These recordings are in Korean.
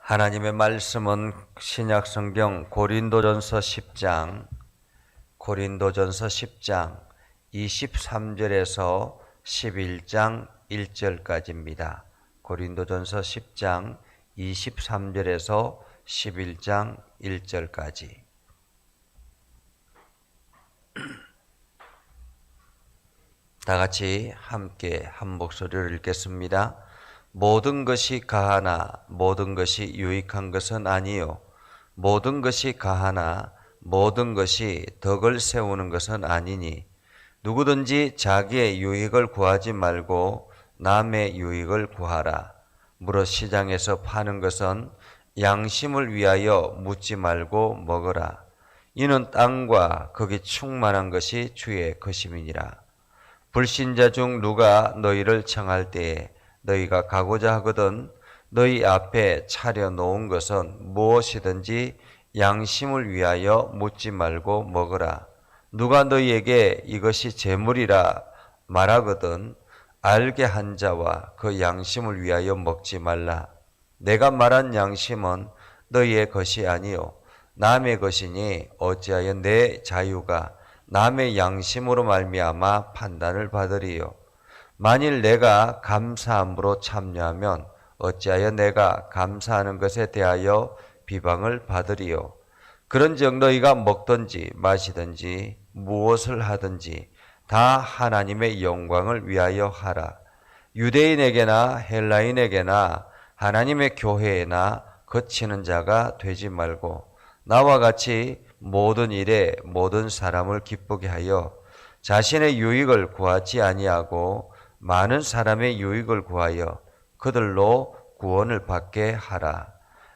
하나님의 말씀은 신약성경 고린도전서 10장 23절에서 11장 1절까지입니다. 고린도전서 10장 23절에서 11장 1절까지. 다 같이 함께 한 목소리로 읽겠습니다. 모든 것이 가하나 모든 것이 유익한 것은 아니요 모든 것이 가하나 모든 것이 덕을 세우는 것은 아니니 누구든지 자기의 유익을 구하지 말고 남의 유익을 구하라. 무릇 시장에서 파는 것은 양심을 위하여 묻지 말고 먹으라. 이는 땅과 거기 충만한 것이 주의 것임이니라. 불신자 중 누가 너희를 청할 때에 너희가 가고자 하거든 너희 앞에 차려놓은 것은 무엇이든지 양심을 위하여 묻지 말고 먹으라. 누가 너희에게 이것이 재물이라 말하거든 알게 한 자와 그 양심을 위하여 먹지 말라. 내가 말한 양심은 너희의 것이 아니요 남의 것이니 어찌하여 내 자유가 남의 양심으로 말미암아 판단을 받으리요. 만일 내가 감사함으로 참여하면 어찌하여 내가 감사하는 것에 대하여 비방을 받으리요. 그런즉 너희가 먹든지 마시든지 무엇을 하든지 다 하나님의 영광을 위하여 하라. 유대인에게나 헬라인에게나 하나님의 교회에나 거치는 자가 되지 말고 나와 같이 모든 일에 모든 사람을 기쁘게 하여 자신의 유익을 구하지 아니하고 많은 사람의 유익을 구하여 그들로 구원을 받게 하라.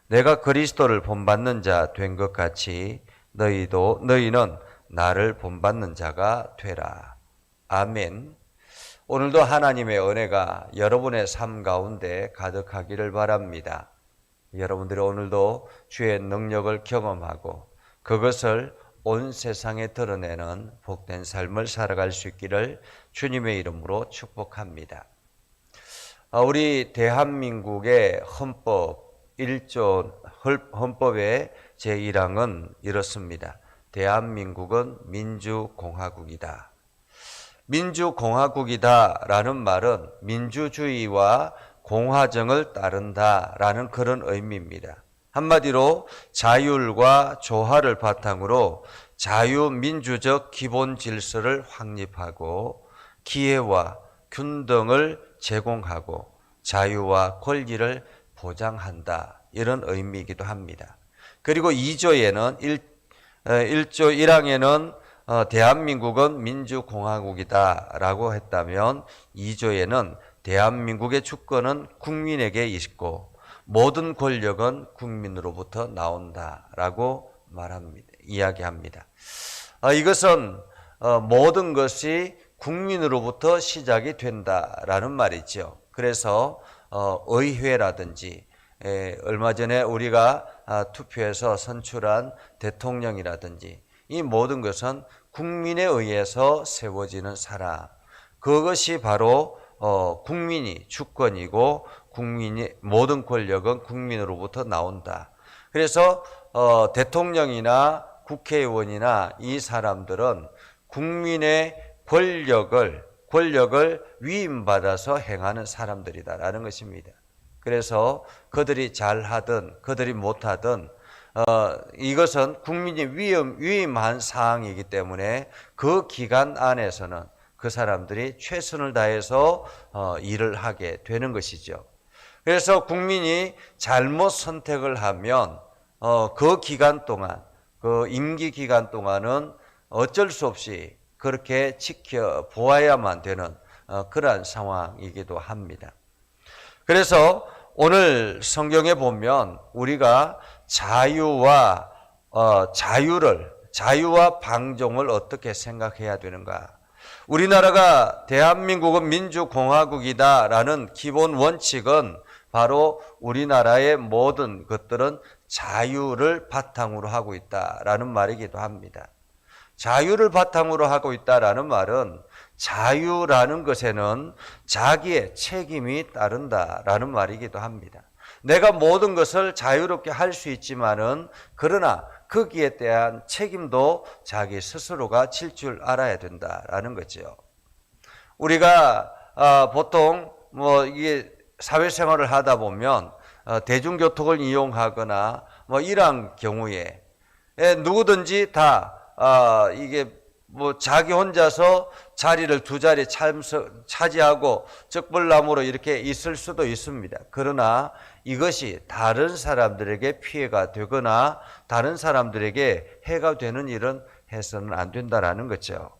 내가 그리스도를 본받는 자 된 것 같이 너희는 나를 본받는 자가 되라. 아멘. 오늘도 하나님의 은혜가 여러분의 삶 가운데 가득하기를 바랍니다. 여러분들이 오늘도 주의 능력을 경험하고 그것을 온 세상에 드러내는 복된 삶을 살아갈 수 있기를 주님의 이름으로 축복합니다. 우리 대한민국의 헌법 1조 헌법의 제1항은 이렇습니다. 대한민국은 민주공화국이다. 민주공화국이다 라는 말은 민주주의와 공화정을 따른다라는 그런 의미입니다. 한마디로 자율과 조화를 바탕으로 자유민주적 기본 질서를 확립하고 기회와 균등을 제공하고 자유와 권리를 보장한다. 이런 의미이기도 합니다. 그리고 2조에는 1조 1항에는 대한민국은 민주공화국이다 라고 했다면 2조에는 대한민국의 주권은 국민에게 있고 모든 권력은 국민으로부터 나온다라고 이야기합니다. 이것은 모든 것이 국민으로부터 시작이 된다라는 말이죠. 그래서 의회라든지 얼마 전에 우리가 투표해서 선출한 대통령이라든지 이 모든 것은 국민에 의해서 세워지는 사람, 그것이 바로 국민이 주권이고 모든 권력은 국민으로부터 나온다. 그래서 대통령이나 국회의원이나 이 사람들은 국민의 권력을 위임받아서 행하는 사람들이다라는 것입니다. 그래서 그들이 잘하든 그들이 못하든 이것은 국민이 위임한 사항이기 때문에 그 기간 안에서는 그 사람들이 최선을 다해서 일을 하게 되는 것이죠. 그래서 국민이 잘못 선택을 하면 그 기간 동안, 그 임기 기간 동안은 어쩔 수 없이 그렇게 지켜보아야만 되는 그러한 상황이기도 합니다. 그래서 오늘 성경에 보면 우리가 자유와 방종을 어떻게 생각해야 되는가? 우리나라가 대한민국은 민주공화국이다라는 기본 원칙은 바로 우리나라의 모든 것들은 자유를 바탕으로 하고 있다라는 말이기도 합니다. 자유를 바탕으로 하고 있다라는 말은 자유라는 것에는 자기의 책임이 따른다라는 말이기도 합니다. 내가 모든 것을 자유롭게 할 수 있지만은 그러나 거기에 대한 책임도 자기 스스로가 질 줄 알아야 된다라는 거죠. 우리가 보통 이게 사회생활을 하다 보면 대중교통을 이용하거나 이러한 경우에 누구든지 다 이게 자기 혼자서 자리를 두 자리 차지하고 적불나무로 이렇게 있을 수도 있습니다. 그러나 이것이 다른 사람들에게 피해가 되거나 다른 사람들에게 해가 되는 일은 해서는 안 된다라는 거죠.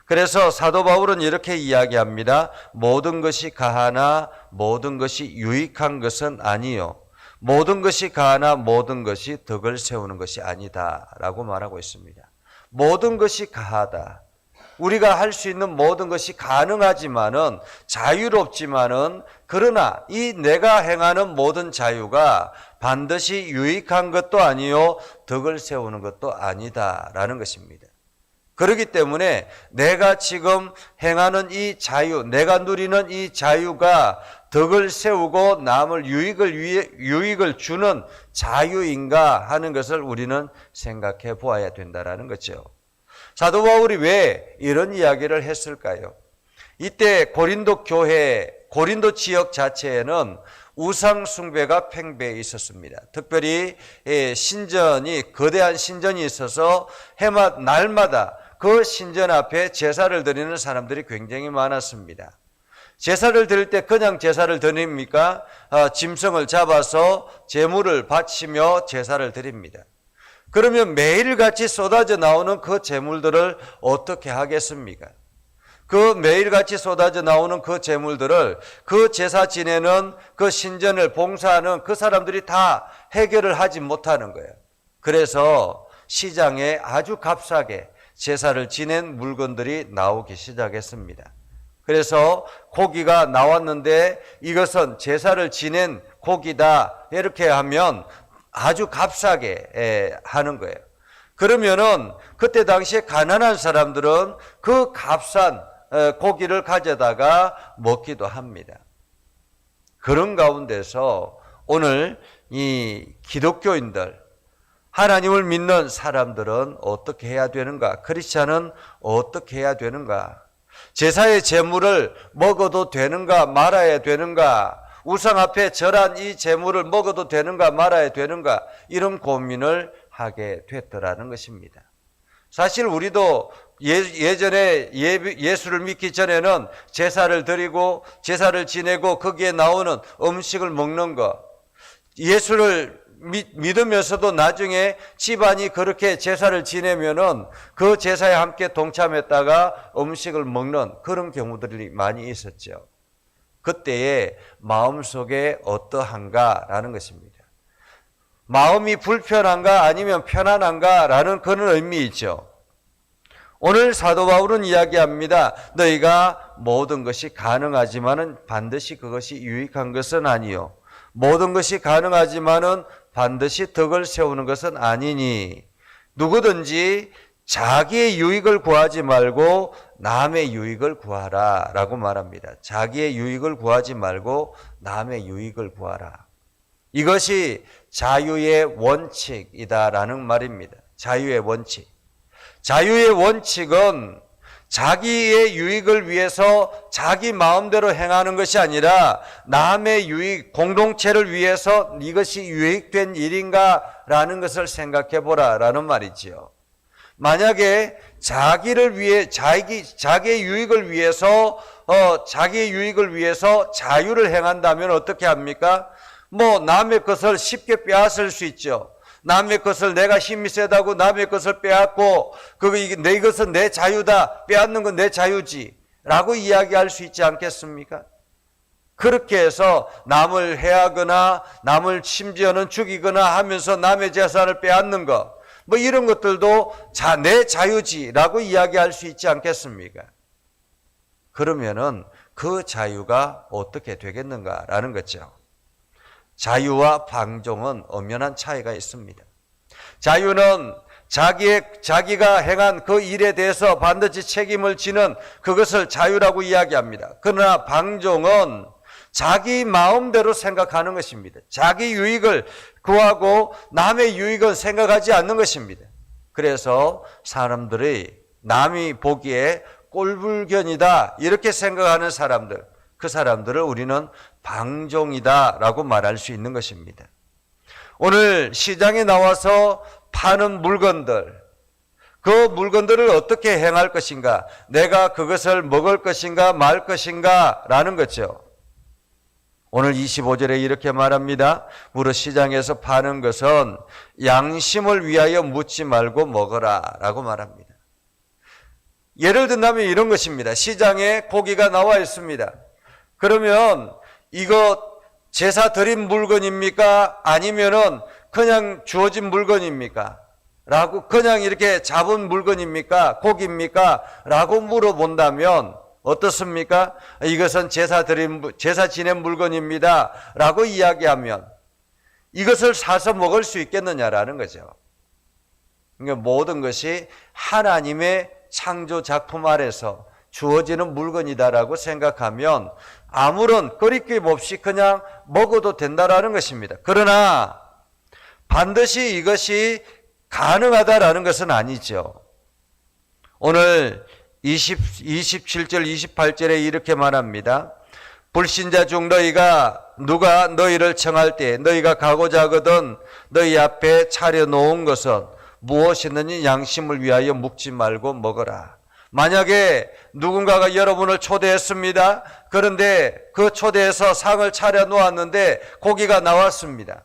그래서 사도 바울은 이렇게 이야기합니다. 모든 것이 가하나 모든 것이 유익한 것은 아니요. 모든 것이 가하나 모든 것이 덕을 세우는 것이 아니다 라고 말하고 있습니다. 모든 것이 가하다. 우리가 할 수 있는 모든 것이 가능하지만은 자유롭지만은 그러나 이 내가 행하는 모든 자유가 반드시 유익한 것도 아니요 덕을 세우는 것도 아니다라는 것입니다. 그렇기 때문에 내가 지금 행하는 이 자유, 내가 누리는 이 자유가 덕을 세우고 남을 유익을 주는 자유인가 하는 것을 우리는 생각해 보아야 된다는 거죠. 사도 바울이 왜 이런 이야기를 했을까요? 이때 고린도 교회, 고린도 지역 자체에는 우상 숭배가 팽배해 있었습니다. 특별히 신전이, 거대한 신전이 있어서 해마다 날마다 그 신전 앞에 제사를 드리는 사람들이 굉장히 많았습니다. 제사를 드릴 때 그냥 제사를 드립니까? 짐승을 잡아서 제물을 바치며 제사를 드립니다. 그러면 매일같이 쏟아져 나오는 그 제물들을 어떻게 하겠습니까? 그 매일같이 쏟아져 나오는 그 제물들을 그 제사 지내는 그 신전을 봉사하는 그 사람들이 다 해결을 하지 못하는 거예요. 그래서 시장에 아주 값싸게 제사를 지낸 물건들이 나오기 시작했습니다. 그래서 고기가 나왔는데 이것은 제사를 지낸 고기다 이렇게 하면 아주 값싸게 하는 거예요. 그러면은 그때 당시에 가난한 사람들은 그 값싼 고기를 가져다가 먹기도 합니다. 그런 가운데서 오늘 이 기독교인들, 하나님을 믿는 사람들은 어떻게 해야 되는가? 크리스찬은 어떻게 해야 되는가? 제사의 제물을 먹어도 되는가 말아야 되는가? 우상 앞에 절한 이 제물을 먹어도 되는가 말아야 되는가? 이런 고민을 하게 됐더라는 것입니다. 사실 우리도 예전에 예수를 믿기 전에는 제사를 드리고 제사를 지내고 거기에 나오는 음식을 먹는 것, 예수를 믿으면서도 나중에 집안이 그렇게 제사를 지내면은 그 제사에 함께 동참했다가 음식을 먹는 그런 경우들이 많이 있었죠. 그때의 마음속에 어떠한가라는 것입니다. 마음이 불편한가 아니면 편안한가라는 그런 의미이죠. 오늘 사도 바울은 이야기합니다. 너희가 모든 것이 가능하지만은 반드시 그것이 유익한 것은 아니요. 모든 것이 가능하지만은 반드시 덕을 세우는 것은 아니니 누구든지 자기의 유익을 구하지 말고 남의 유익을 구하라 라고 말합니다. 자기의 유익을 구하지 말고 남의 유익을 구하라. 이것이 자유의 원칙이다라는 말입니다. 자유의 원칙. 자유의 원칙은 자기의 유익을 위해서 자기 마음대로 행하는 것이 아니라 남의 유익, 공동체를 위해서 이것이 유익된 일인가라는 것을 생각해 보라라는 말이지요. 만약에 자기를 위해 자기의 유익을 위해서 자기의 유익을 위해서 자유를 행한다면 어떻게 합니까? 남의 것을 쉽게 빼앗을 수 있죠. 남의 것을 내가 힘이 세다고 남의 것을 빼앗고 내 것은 내 자유다, 빼앗는 건 내 자유지 라고 이야기할 수 있지 않겠습니까? 그렇게 해서 남을 해하거나 남을 심지어는 죽이거나 하면서 남의 재산을 빼앗는 것, 이런 것들도 내 자유지라고 이야기할 수 있지 않겠습니까? 그러면은 그 자유가 어떻게 되겠는가라는 거죠. 자유와 방종은 엄연한 차이가 있습니다. 자유는 자기가 행한 그 일에 대해서 반드시 책임을 지는 그것을 자유라고 이야기합니다. 그러나 방종은 자기 마음대로 생각하는 것입니다. 자기 유익을 구하고 남의 유익은 생각하지 않는 것입니다. 그래서 사람들이 남이 보기에 꼴불견이다 이렇게 생각하는 사람들, 그 사람들을 우리는 방종이다라고 말할 수 있는 것입니다. 오늘 시장에 나와서 파는 물건들, 그 물건들을 어떻게 행할 것인가, 내가 그것을 먹을 것인가 말 것인가 라는 거죠. 오늘 25절에 이렇게 말합니다. 무릇 시장에서 파는 것은 양심을 위하여 묻지 말고 먹어라 라고 말합니다. 예를 든다면 이런 것입니다. 시장에 고기가 나와 있습니다. 그러면 이거 제사 드린 물건입니까? 아니면은 그냥 주어진 물건입니까? 라고 그냥 이렇게 잡은 물건입니까? 고기입니까? 라고 물어본다면 어떻습니까? 이것은 제사 지낸 물건입니다. 라고 이야기하면 이것을 사서 먹을 수 있겠느냐라는 거죠. 그러니까 모든 것이 하나님의 창조 작품 아래서 주어지는 물건이다라고 생각하면 아무런 거리낌 없이 그냥 먹어도 된다라는 것입니다. 그러나 반드시 이것이 가능하다라는 것은 아니죠. 오늘 27절 28절에 이렇게 말합니다. 불신자 중 너희가 누가 너희를 청할 때 너희가 가고자 하거든 너희 앞에 차려놓은 것은 무엇이든지 양심을 위하여 묵지 말고 먹어라. 만약에 누군가가 여러분을 초대했습니다. 그런데 그 초대해서 상을 차려놓았는데 고기가 나왔습니다.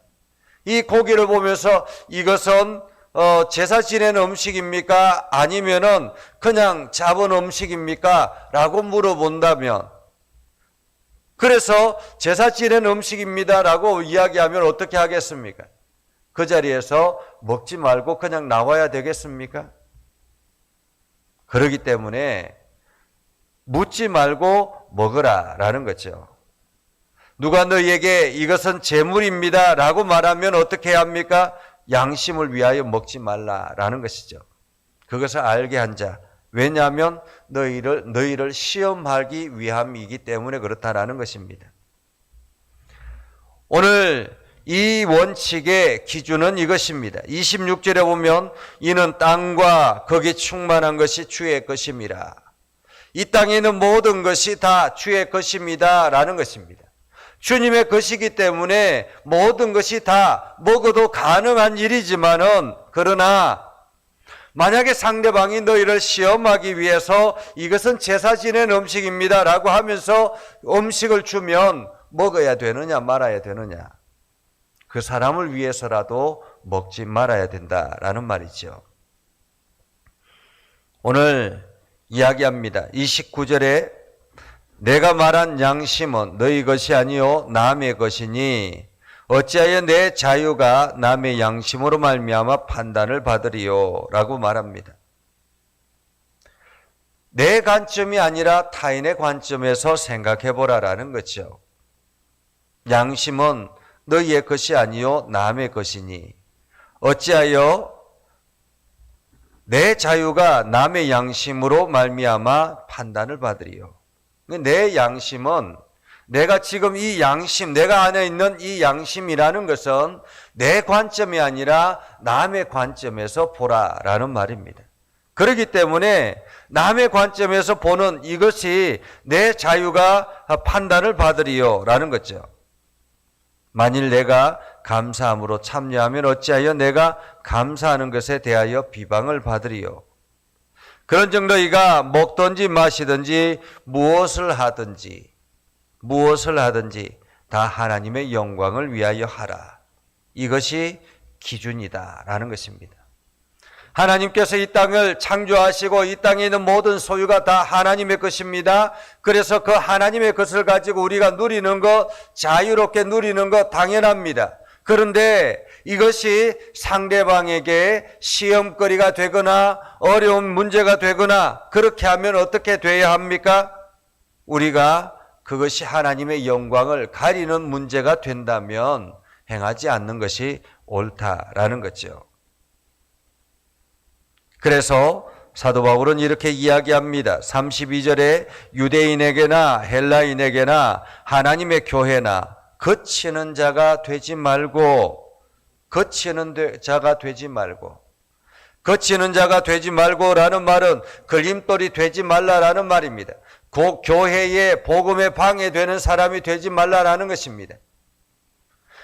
이 고기를 보면서 이것은 제사 지낸 음식입니까? 아니면은 그냥 잡은 음식입니까? 라고 물어본다면, 그래서 제사 지낸 음식입니다 라고 이야기하면 어떻게 하겠습니까? 그 자리에서 먹지 말고 그냥 나와야 되겠습니까? 그렇기 때문에 묻지 말고 먹으라 라는 거죠. 누가 너희에게 이것은 제물입니다 라고 말하면 어떻게 해야 합니까? 양심을 위하여 먹지 말라라는 것이죠. 그것을 알게 한 자. 왜냐하면 너희를 시험하기 위함이기 때문에 그렇다라는 것입니다. 오늘 이 원칙의 기준은 이것입니다. 26절에 보면 이는 땅과 거기 충만한 것이 주의 것임이라. 이 땅에 있는 모든 것이 다 주의 것입니다 라는 것입니다. 주님의 것이기 때문에 모든 것이 다 먹어도 가능한 일이지만은, 그러나 만약에 상대방이 너희를 시험하기 위해서 이것은 제사 지낸 음식입니다 라고 하면서 음식을 주면 먹어야 되느냐 말아야 되느냐, 그 사람을 위해서라도 먹지 말아야 된다라는 말이죠. 오늘 이야기합니다. 29절에 내가 말한 양심은 너희 것이 아니요 남의 것이니 어찌하여 내 자유가 남의 양심으로 말미암아 판단을 받으리요 라고 말합니다. 내 관점이 아니라 타인의 관점에서 생각해 보라라는 거죠. 양심은 너희의 것이 아니요 남의 것이니 어찌하여 내 자유가 남의 양심으로 말미암아 판단을 받으리요. 내 양심은, 내가 지금 이 양심, 내가 안에 있는 이 양심이라는 것은 내 관점이 아니라 남의 관점에서 보라라는 말입니다. 그렇기 때문에 남의 관점에서 보는 이것이 내 자유가 판단을 받으리요 라는 거죠. 만일 내가 감사함으로 참여하면 어찌하여 내가 감사하는 것에 대하여 비방을 받으리요. 그런즉 너희가 먹든지 마시든지 무엇을 하든지 다 하나님의 영광을 위하여 하라. 이것이 기준이다라는 것입니다. 하나님께서 이 땅을 창조하시고 이 땅에 있는 모든 소유가 다 하나님의 것입니다. 그래서 그 하나님의 것을 가지고 우리가 누리는 것, 자유롭게 누리는 것 당연합니다. 그런데 이것이 상대방에게 시험거리가 되거나 어려운 문제가 되거나 그렇게 하면 어떻게 돼야 합니까? 우리가 그것이 하나님의 영광을 가리는 문제가 된다면 행하지 않는 것이 옳다라는 거죠. 그래서 사도 바울은 이렇게 이야기합니다. 32절에 유대인에게나 헬라인에게나 하나님의 교회나 거치는 자가 되지 말고 거치는 자가 되지 말고라는 말은 걸림돌이 되지 말라라는 말입니다. 교회의 복음에 방해되는 사람이 되지 말라라는 것입니다.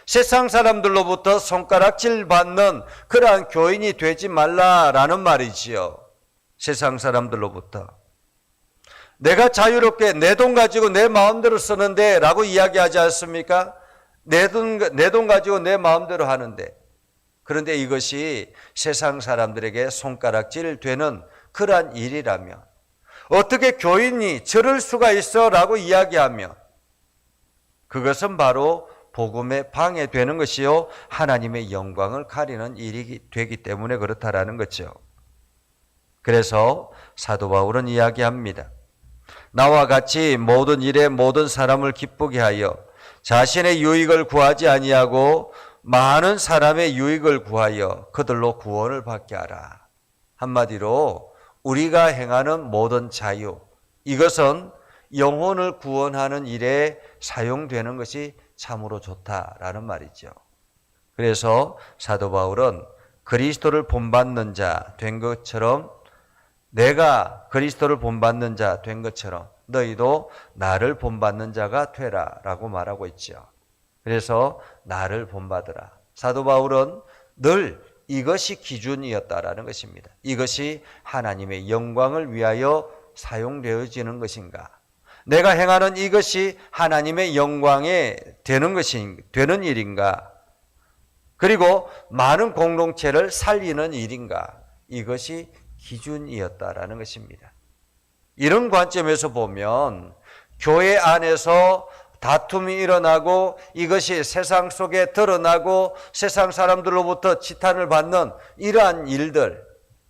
세상 사람들로부터 손가락질 받는 그러한 교인이 되지 말라라는 말이지요. 세상 사람들로부터. 내가 자유롭게 내 돈 가지고 내 마음대로 쓰는데 라고 이야기하지 않습니까? 내 돈 가지고 내 마음대로 하는데. 그런데 이것이 세상 사람들에게 손가락질 되는 그러한 일이라면 어떻게 교인이 저럴 수가 있어 라고 이야기하면 그것은 바로 복음에 방해되는 것이요 하나님의 영광을 가리는 일이 되기 때문에 그렇다라는 거죠. 그래서 사도 바울은 이야기합니다. 나와 같이 모든 일에 모든 사람을 기쁘게 하여 자신의 유익을 구하지 아니하고 많은 사람의 유익을 구하여 그들로 구원을 받게 하라. 한마디로 우리가 행하는 모든 자유, 이것은 영혼을 구원하는 일에 사용되는 것이 참으로 좋다라는 말이죠. 그래서 사도 바울은 그리스도를 본받는 자 된 것처럼 내가 그리스도를 본받는 자 된 것처럼 너희도 나를 본받는 자가 되라 라고 말하고 있죠. 그래서 나를 본받으라. 사도 바울은 늘 이것이 기준이었다라는 것입니다. 이것이 하나님의 영광을 위하여 사용되어지는 것인가? 내가 행하는 이것이 하나님의 영광에 되는 일인가? 그리고 많은 공동체를 살리는 일인가? 이것이 기준이었다라는 것입니다. 이런 관점에서 보면 교회 안에서 다툼이 일어나고 이것이 세상 속에 드러나고 세상 사람들로부터 지탄을 받는 이러한 일들,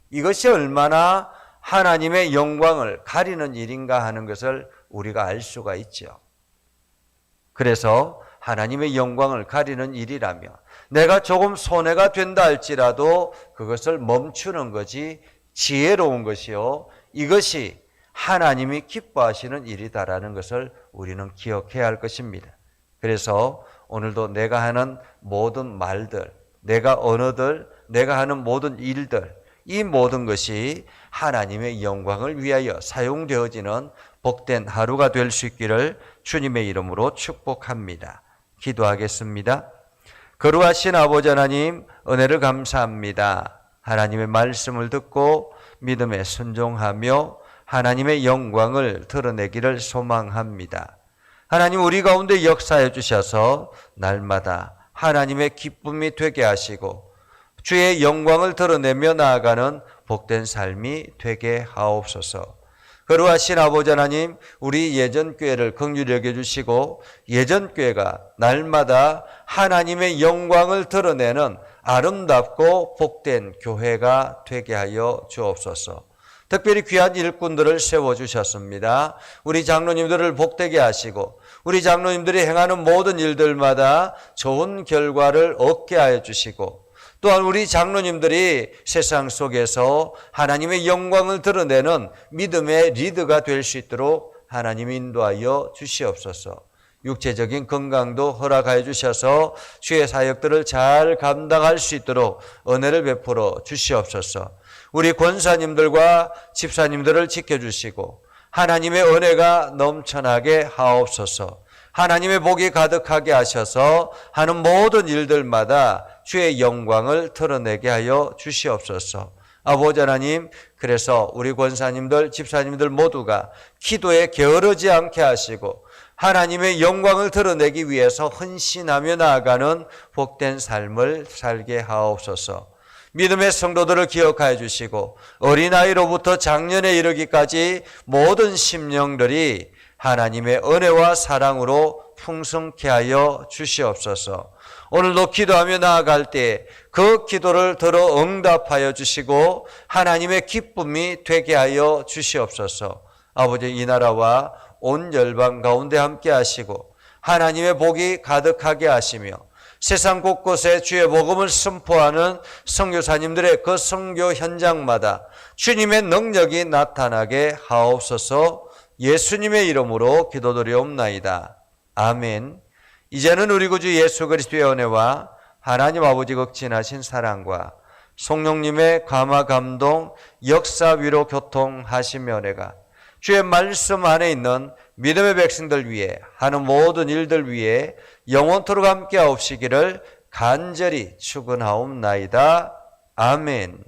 이것이 얼마나 하나님의 영광을 가리는 일인가 하는 것을 우리가 알 수가 있죠. 그래서 하나님의 영광을 가리는 일이라며 내가 조금 손해가 된다 할지라도 그것을 멈추는 것이 지혜로운 것이요 이것이 하나님이 기뻐하시는 일이다라는 것을 우리는 기억해야 할 것입니다. 그래서 오늘도 내가 하는 모든 말들, 내가 언어들, 내가 하는 모든 일들, 이 모든 것이 하나님의 영광을 위하여 사용되어지는 복된 하루가 될 수 있기를 주님의 이름으로 축복합니다. 기도하겠습니다. 거룩하신 아버지 하나님, 은혜를 감사합니다. 하나님의 말씀을 듣고 믿음에 순종하며 하나님의 영광을 드러내기를 소망합니다. 하나님, 우리 가운데 역사해 주셔서 날마다 하나님의 기쁨이 되게 하시고 주의 영광을 드러내며 나아가는 복된 삶이 되게 하옵소서. 거룩하신 아버지 하나님, 우리 예전교회를 긍휼히 여겨주시고 예전교회가 날마다 하나님의 영광을 드러내는 아름답고 복된 교회가 되게 하여 주옵소서. 특별히 귀한 일꾼들을 세워주셨습니다. 우리 장로님들을 복되게 하시고 우리 장로님들이 행하는 모든 일들마다 좋은 결과를 얻게 하여 주시고 또한 우리 장로님들이 세상 속에서 하나님의 영광을 드러내는 믿음의 리더가 될 수 있도록 하나님 인도하여 주시옵소서. 육체적인 건강도 허락하여 주셔서 주의 사역들을 잘 감당할 수 있도록 은혜를 베풀어 주시옵소서. 우리 권사님들과 집사님들을 지켜주시고 하나님의 은혜가 넘쳐나게 하옵소서. 하나님의 복이 가득하게 하셔서 하는 모든 일들마다 주의 영광을 드러내게 하여 주시옵소서. 아버지 하나님, 그래서 우리 권사님들, 집사님들 모두가 기도에 게으르지 않게 하시고 하나님의 영광을 드러내기 위해서 헌신하며 나아가는 복된 삶을 살게 하옵소서. 믿음의 성도들을 기억하여 주시고 어린아이로부터 장년에 이르기까지 모든 심령들이 하나님의 은혜와 사랑으로 풍성케 하여 주시옵소서. 오늘도 기도하며 나아갈 때 그 기도를 들어 응답하여 주시고 하나님의 기쁨이 되게 하여 주시옵소서. 아버지, 이 나라와 온 열방 가운데 함께 하시고 하나님의 복이 가득하게 하시며 세상 곳곳에 주의 복음을 선포하는 선교사님들의 그 선교 현장마다 주님의 능력이 나타나게 하옵소서. 예수님의 이름으로 기도드리옵나이다. 아멘. 이제는 우리 구주 예수 그리스도의 은혜와 하나님 아버지 극진하신 사랑과 성령님의 감화 감동 역사 위로 교통하시며 은혜가 주의 말씀 안에 있는 믿음의 백성들 위해 하는 모든 일들 위해 영원토록 함께 하옵시기를 간절히 축원하옵나이다. 아멘.